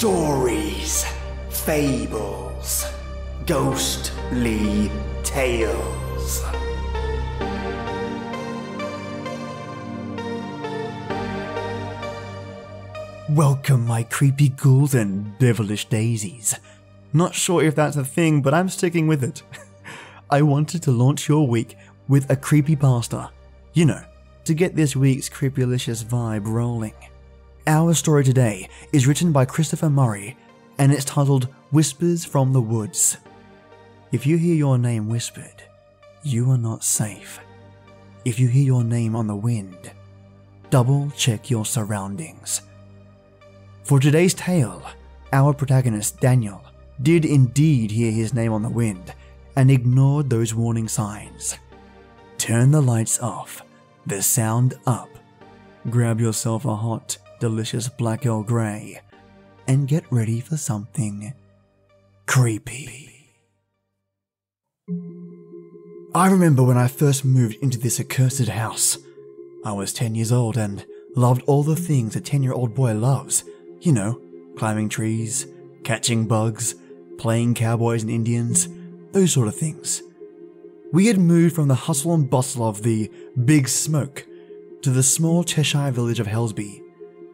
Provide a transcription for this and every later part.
Stories, Fables, Ghostly Tales. Welcome, my creepy ghouls and devilish daisies. Not sure if that's a thing, but I'm sticking with it. I wanted to launch your week with a creepypasta. You know, to get this week's creepylicious vibe rolling. Our story today is written by Christopher Murray, and it's titled Whispers from the Woods. If you hear your name whispered, you are not safe. If you hear your name on the wind, double check your surroundings. For today's tale, our protagonist Daniel did indeed hear his name on the wind and ignored those warning signs. Turn the lights off, the sound up, grab yourself a hot, delicious black Earl Grey, and get ready for something creepy. I remember when I first moved into this accursed house. I was 10 years old and loved all the things a 10-year-old boy loves. You know, climbing trees, catching bugs, playing cowboys and Indians, those sort of things. We had moved from the hustle and bustle of the Big Smoke to the small Cheshire village of Helsby.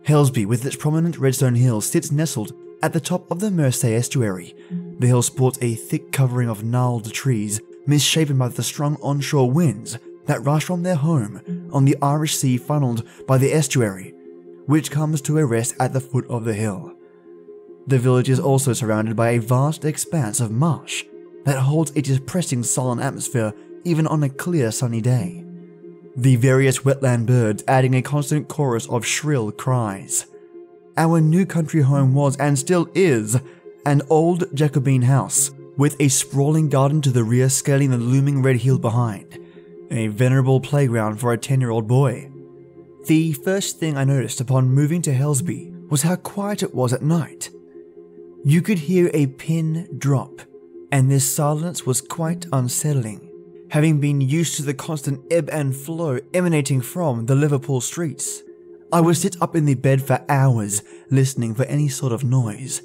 Helsby, with its prominent redstone hills, sits nestled at the top of the Mersey estuary. The hill sports a thick covering of gnarled trees, misshapen by the strong onshore winds that rush from their home on the Irish Sea, funneled by the estuary, which comes to a rest at the foot of the hill. The village is also surrounded by a vast expanse of marsh that holds a depressing sullen atmosphere even on a clear sunny day. The various wetland birds adding a constant chorus of shrill cries. Our new country home was, and still is, an old Jacobean house with a sprawling garden to the rear scaling the looming red hill behind, a venerable playground for a 10-year-old boy. The first thing I noticed upon moving to Helsby was how quiet it was at night. You could hear a pin drop, and this silence was quite unsettling, having been used to the constant ebb and flow emanating from the Liverpool streets. I would sit up in the bed for hours listening for any sort of noise,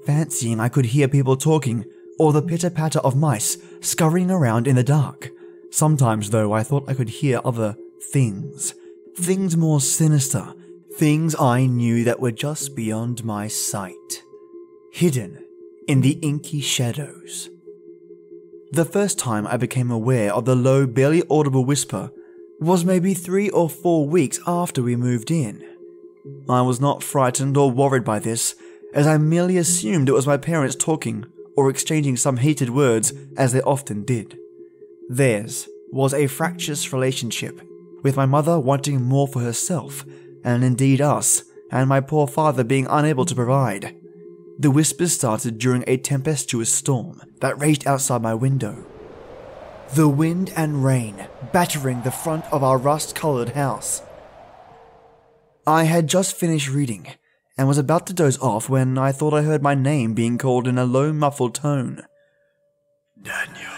fancying I could hear people talking or the pitter-patter of mice scurrying around in the dark. Sometimes, though, I thought I could hear other things more sinister, things I knew that were just beyond my sight, hidden in the inky shadows. The first time I became aware of the low, barely audible whisper was maybe 3 or 4 weeks after we moved in. I was not frightened or worried by this, as I merely assumed it was my parents talking or exchanging some heated words, as they often did. Theirs was a fractious relationship, with my mother wanting more for herself, and indeed us, and my poor father being unable to provide. The whispers started during a tempestuous storm that raged outside my window. The wind and rain battering the front of our rust-colored house. I had just finished reading and was about to doze off when I thought I heard my name being called in a low, muffled tone. Daniel.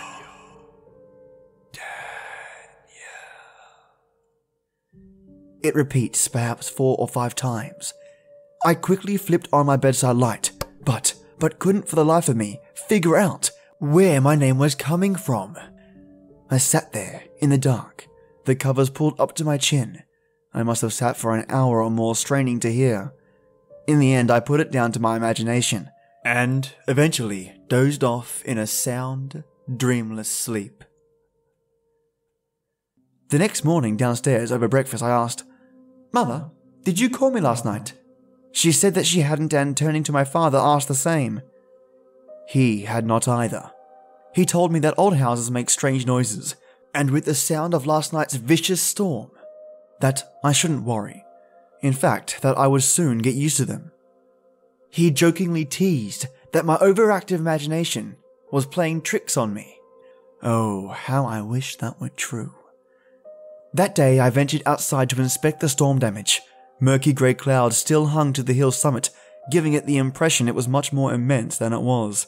It repeats perhaps 4 or 5 times. I quickly flipped on my bedside light, but couldn't for the life of me figure out where my name was coming from. I sat there in the dark, the covers pulled up to my chin. I must have sat for an hour or more straining to hear. In the end, I put it down to my imagination, and eventually dozed off in a sound, dreamless sleep. The next morning downstairs over breakfast I asked, "Mother, did you call me last night?" She said that she hadn't, and turning to my father asked the same. He had not either. He told me that old houses make strange noises, and with the sound of last night's vicious storm, that I shouldn't worry. In fact, that I would soon get used to them. He jokingly teased that my overactive imagination was playing tricks on me. Oh, how I wish that were true. That day I ventured outside to inspect the storm damage. Murky grey clouds still hung to the hill's summit, giving it the impression it was much more immense than it was.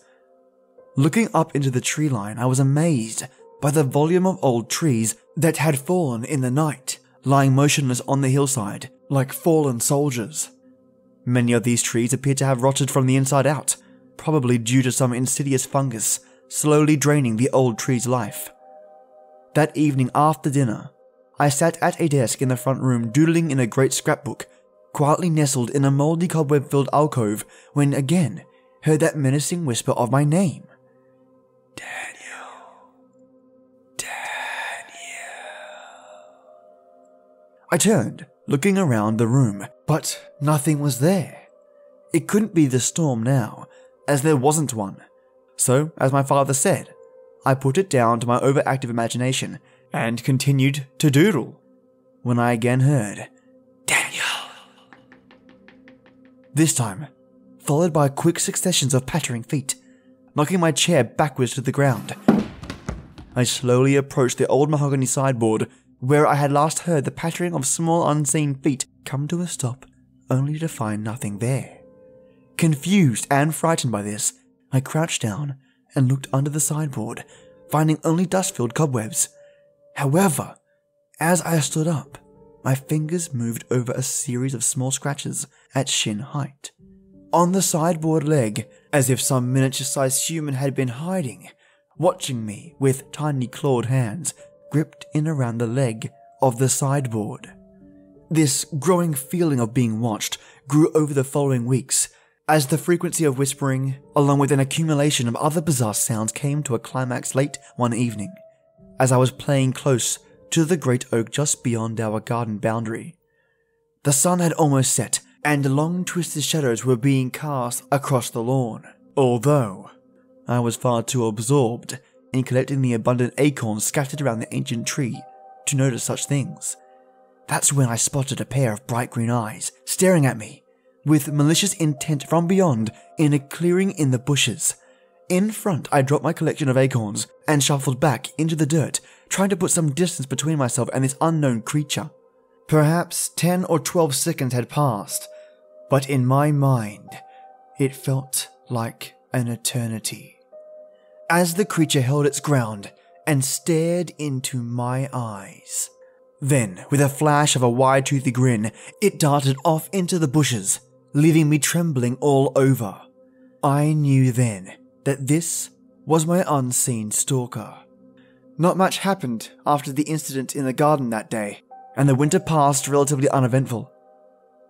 Looking up into the tree line, I was amazed by the volume of old trees that had fallen in the night, lying motionless on the hillside like fallen soldiers. Many of these trees appeared to have rotted from the inside out, probably due to some insidious fungus slowly draining the old tree's life. That evening after dinner, I sat at a desk in the front room doodling in a great scrapbook, quietly nestled in a mouldy cobweb-filled alcove when again heard that menacing whisper of my name. Daniel. I turned, looking around the room, but nothing was there. It couldn't be the storm now, as there wasn't one. So, as my father said, I put it down to my overactive imagination and continued to doodle, when I again heard, Daniel. This time, followed by quick successions of pattering feet, knocking my chair backwards to the ground. I slowly approached the old mahogany sideboard where I had last heard the pattering of small unseen feet come to a stop, only to find nothing there. Confused and frightened by this, I crouched down and looked under the sideboard, finding only dust-filled cobwebs. However, as I stood up, my fingers moved over a series of small scratches at shin height. On the sideboard leg, as if some miniature-sized human had been hiding, watching me with tiny clawed hands gripped in around the leg of the sideboard. This growing feeling of being watched grew over the following weeks, as the frequency of whispering, along with an accumulation of other bizarre sounds, came to a climax late one evening, as I was playing close to the great oak just beyond our garden boundary. The sun had almost set, and long twisted shadows were being cast across the lawn, although I was far too absorbed in collecting the abundant acorns scattered around the ancient tree to notice such things. That's when I spotted a pair of bright green eyes staring at me, with malicious intent from beyond in a clearing in the bushes. In front, I dropped my collection of acorns and shuffled back into the dirt, trying to put some distance between myself and this unknown creature. Perhaps 10 or 12 seconds had passed, but in my mind, it felt like an eternity. As the creature held its ground and stared into my eyes. Then, with a flash of a wide-toothy grin, it darted off into the bushes, leaving me trembling all over. I knew then that this was my unseen stalker. Not much happened after the incident in the garden that day, and the winter passed relatively uneventful.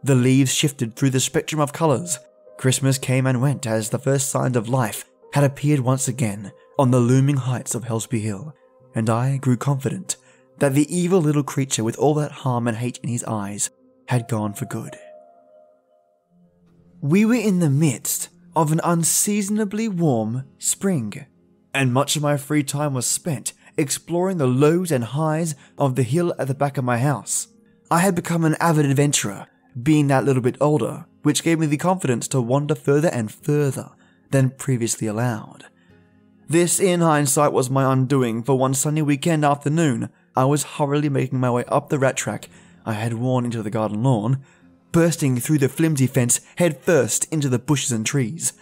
The leaves shifted through the spectrum of colours. Christmas came and went as the first signs of life had appeared once again on the looming heights of Helsby Hill, and I grew confident that the evil little creature with all that harm and hate in his eyes had gone for good. We were in the midst of an unseasonably warm spring, and much of my free time was spent exploring the lows and highs of the hill at the back of my house. I had become an avid adventurer, being that little bit older, which gave me the confidence to wander further and further than previously allowed. This, in hindsight, was my undoing, for one sunny weekend afternoon, I was hurriedly making my way up the rat track I had worn into the garden lawn, bursting through the flimsy fence head first into the bushes and trees.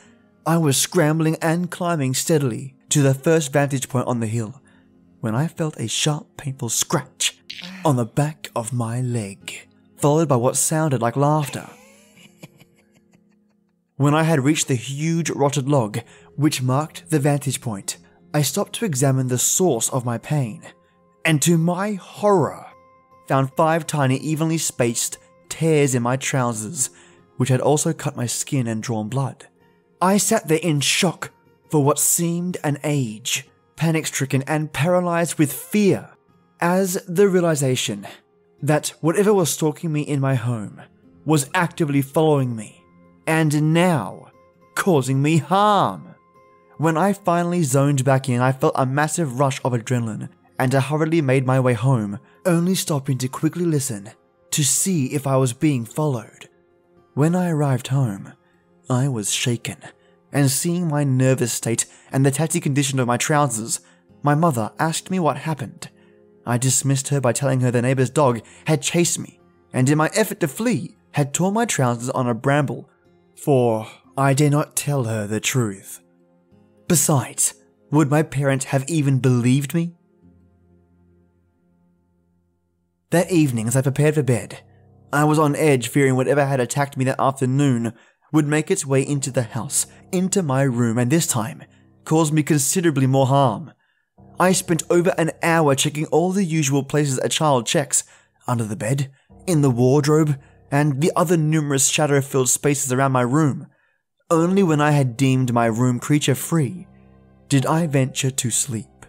I was scrambling and climbing steadily to the first vantage point on the hill, when I felt a sharp, painful scratch on the back of my leg, followed by what sounded like laughter. When I had reached the huge rotted log which marked the vantage point, I stopped to examine the source of my pain, and to my horror, found 5 tiny, evenly spaced tears in my trousers, which had also cut my skin and drawn blood. I sat there in shock for what seemed an age, panic-stricken and paralyzed with fear, as the realization that whatever was stalking me in my home was actively following me, and now causing me harm. When I finally zoned back in, I felt a massive rush of adrenaline, and I hurriedly made my way home, only stopping to quickly listen to see if I was being followed. When I arrived home, I was shaken, and seeing my nervous state and the tatty condition of my trousers, my mother asked me what happened. I dismissed her by telling her the neighbour's dog had chased me, and in my effort to flee, had torn my trousers on a bramble, for I dare not tell her the truth. Besides, would my parents have even believed me? That evening, as I prepared for bed, I was on edge, fearing whatever had attacked me that afternoon would make its way into the house, into my room, and this time cause me considerably more harm. I spent over an hour checking all the usual places a child checks: under the bed, in the wardrobe, and the other numerous shadow-filled spaces around my room. Only when I had deemed my room creature-free did I venture to sleep.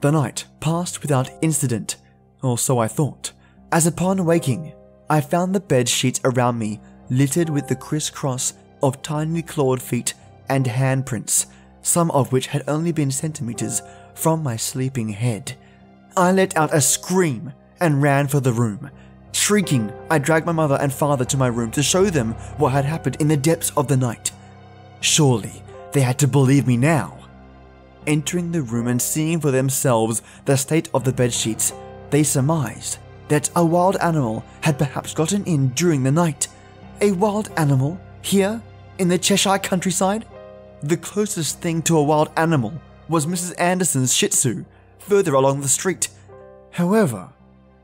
The night passed without incident, or so I thought, as upon waking, I found the bed sheets around me littered with the crisscross of tiny clawed feet and handprints, some of which had only been centimeters from my sleeping head. I let out a scream and ran for the room. Shrieking, I dragged my mother and father to my room to show them what had happened in the depths of the night. Surely they had to believe me now. Entering the room and seeing for themselves the state of the bedsheets, they surmised that a wild animal had perhaps gotten in during the night. A wild animal here in the Cheshire countryside? The closest thing to a wild animal was Mrs. Anderson's Shih Tzu, further along the street. However,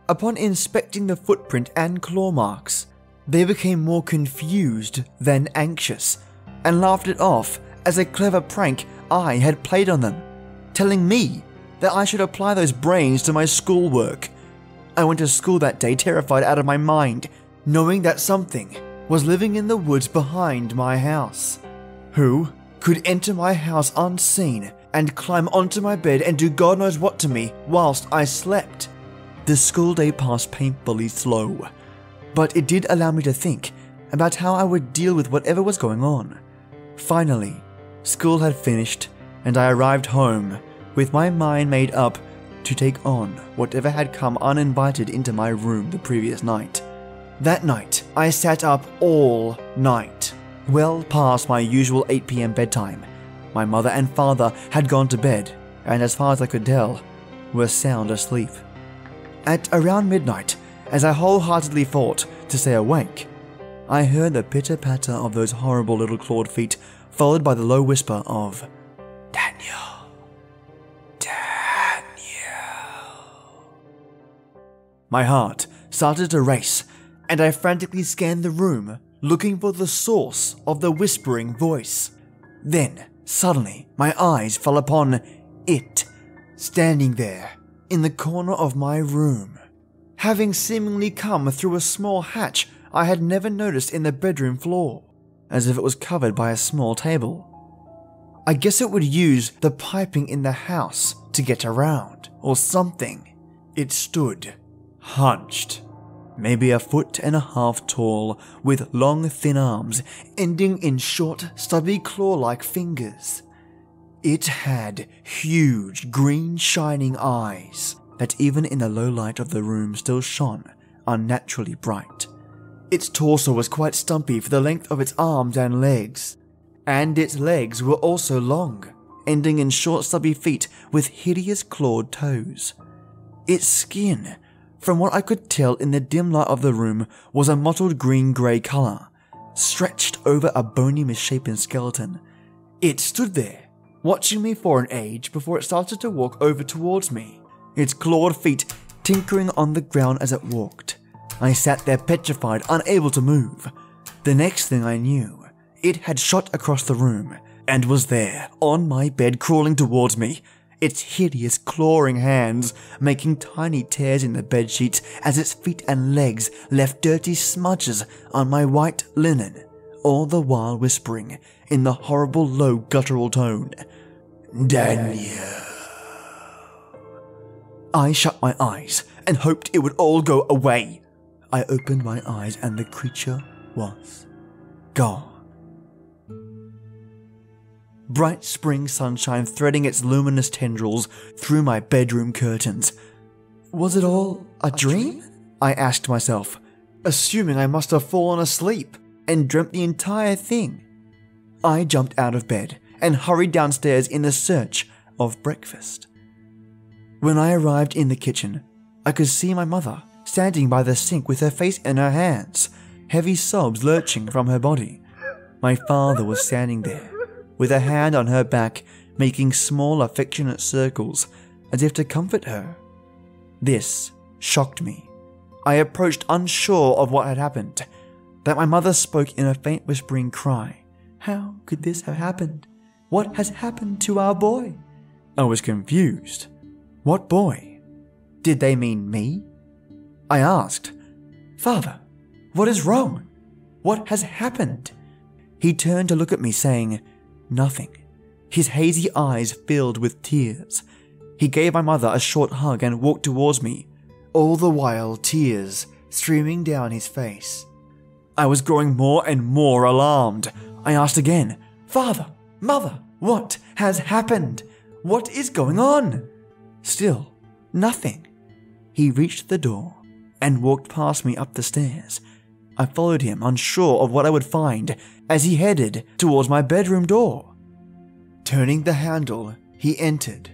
upon inspecting the footprint and claw marks, they became more confused than anxious, and laughed it off as a clever prank I had played on them, telling me that I should apply those brains to my schoolwork. I went to school that day terrified out of my mind, knowing that something was living in the woods behind my house, who could enter my house unseen and climb onto my bed and do God knows what to me whilst I slept. The school day passed painfully slow, but it did allow me to think about how I would deal with whatever was going on. Finally, school had finished, and I arrived home with my mind made up to take on whatever had come uninvited into my room the previous night. That night, I sat up all night, well past my usual 8 p.m. bedtime. My mother and father had gone to bed, and as far as I could tell, were sound asleep. At around midnight, as I wholeheartedly fought to stay awake, I heard the pitter-patter of those horrible little clawed feet, followed by the low whisper of, "Daniel, Daniel." My heart started to race, and I frantically scanned the room, looking for the source of the whispering voice. Then, suddenly, my eyes fell upon it, standing there in the corner of my room, having seemingly come through a small hatch I had never noticed in the bedroom floor, as if it was covered by a small table. I guess it would use the piping in the house to get around, or something. It stood, hunched, maybe 1.5 feet tall, with long thin arms ending in short, stubby claw-like fingers. It had huge, green shining eyes that even in the low light of the room still shone unnaturally bright. Its torso was quite stumpy for the length of its arms and legs, and its legs were also long, ending in short stubby feet with hideous clawed toes. Its skin, from what I could tell in the dim light of the room, was a mottled green-grey colour, stretched over a bony misshapen skeleton. It stood there, watching me for an age before it started to walk over towards me, its clawed feet tinkering on the ground as it walked. I sat there petrified, unable to move. The next thing I knew, it had shot across the room and was there, on my bed, crawling towards me, its hideous clawing hands making tiny tears in the bedsheets as its feet and legs left dirty smudges on my white linen, all the while whispering in the horrible low guttural tone, "Daniel." I shut my eyes and hoped it would all go away. I opened my eyes and the creature was gone. Bright spring sunshine threading its luminous tendrils through my bedroom curtains. Was it all a dream? I asked myself, assuming I must have fallen asleep and dreamt the entire thing. I jumped out of bed and hurried downstairs in the search of breakfast. When I arrived in the kitchen, I could see my mother standing by the sink with her face in her hands, heavy sobs lurching from her body. My father was standing there, with a hand on her back, making small affectionate circles as if to comfort her. This shocked me. I approached unsure of what had happened. That my mother spoke in a faint whispering cry. How could this have happened? What has happened to our boy? I was confused. What boy? Did they mean me? I asked, Father, what is wrong? What has happened? He turned to look at me saying, nothing. His hazy eyes filled with tears. He gave my mother a short hug and walked towards me, all the while tears streaming down his face. I was growing more and more alarmed. I asked again, Father, Mother, what has happened? What is going on? Still, nothing. He reached the door and walked past me up the stairs. I followed him, unsure of what I would find, as he headed towards my bedroom door. Turning the handle, he entered,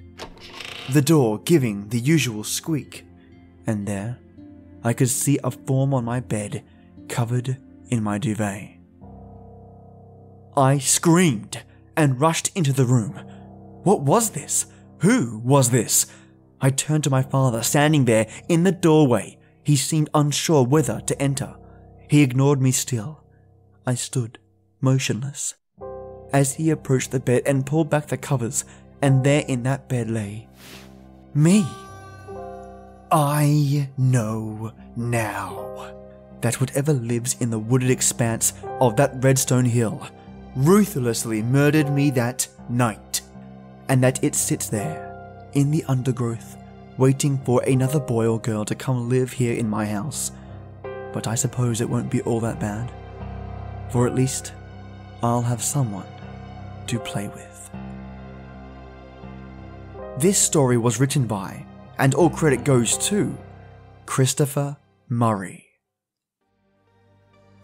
the door giving the usual squeak, and there I could see a form on my bed covered in my duvet. I screamed and rushed into the room. What was this? Who was this? I turned to my father, standing there in the doorway. He seemed unsure whether to enter. He ignored me still. I stood, motionless, as he approached the bed and pulled back the covers, and there in that bed lay me. I know now that whatever lives in the wooded expanse of that redstone hill ruthlessly murdered me that night, and that it sits there in the undergrowth waiting for another boy or girl to come live here in my house. But I suppose it won't be all that bad, for at least I'll have someone to play with. This story was written by, and all credit goes to, Christopher Murray.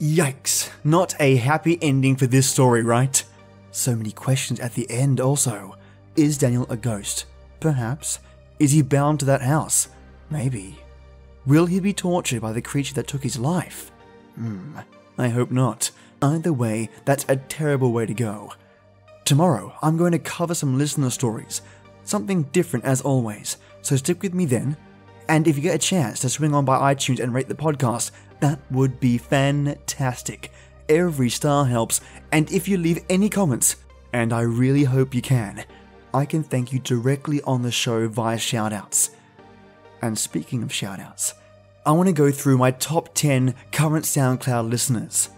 Yikes, not a happy ending for this story, right? So many questions at the end also. Is Daniel a ghost? Perhaps. Is he bound to that house? Maybe. Will he be tortured by the creature that took his life? I hope not. Either way, that's a terrible way to go. Tomorrow, I'm going to cover some listener stories. Something different as always, so stick with me then. And if you get a chance to swing on by iTunes and rate the podcast, that would be fantastic. Every star helps, and if you leave any comments, and I really hope you can thank you directly on the show via shoutouts. And speaking of shoutouts, I want to go through my top 10 current SoundCloud listeners.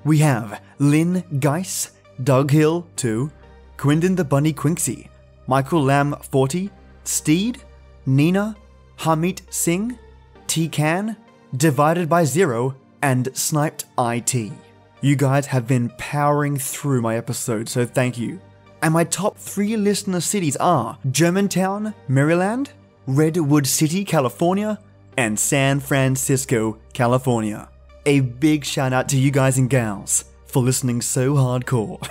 We have Lynn Geis, Doug Hill 2, Quindon the Bunny Quincy, Michael Lamb 40, Steed, Nina, Hamit Singh, T-Can, Divided by Zero, and Sniped IT. You guys have been powering through my episode, so thank you. And my top 3 listener cities are Germantown, Maryland, Redwood City, California, and San Francisco, California. A big shout out to you guys and gals for listening so hardcore.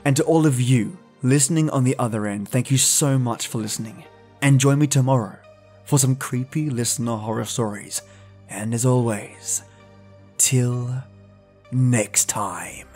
And to all of you listening on the other end, thank you so much for listening. And join me tomorrow for some creepy listener horror stories. And as always, till next time.